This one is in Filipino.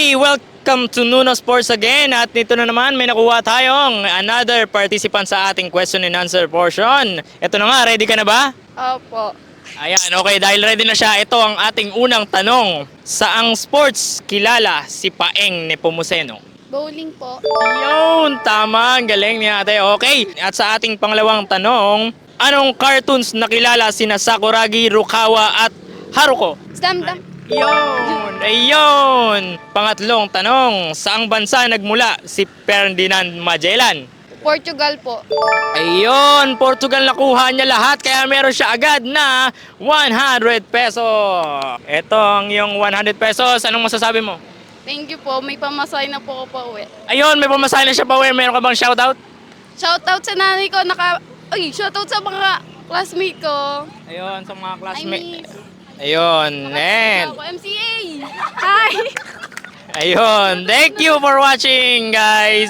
Okay, welcome to Nuno Sports again. At nito na naman, may nakuha tayong another participant sa ating question and answer portion. Ito na nga, ready ka na ba? Opo. Ayan, okay, dahil ready na siya, ito ang ating unang tanong. Saang sports kilala si Paeng Nepomuceno? Bowling po. Yun, tama, ang galing ni ate. Okay, at sa ating pangalawang tanong, anong cartoons nakilala sina Sakuragi, Rukawa at Haruko? Slam. Yun, ayun. Pangatlong tanong, saang bansa nagmula si Ferdinand Magellan? Portugal po. Ayun, Portugal nakuha niya lahat kaya meron siya agad na 100 pesos. Ito ang iyong 100 pesos. Anong masasabi mo? Thank you po. May pamasay na po ako pa uwi. Ayun, may pamasahe na siya pa. Meron ka bang shoutout? Shoutout sa nanay ko. Shoutout sa mga classmate ko. Ayun, sa mga I classmates. miss. Ayun, and Ako, MCA. Hi. ayun, thank you for watching, guys.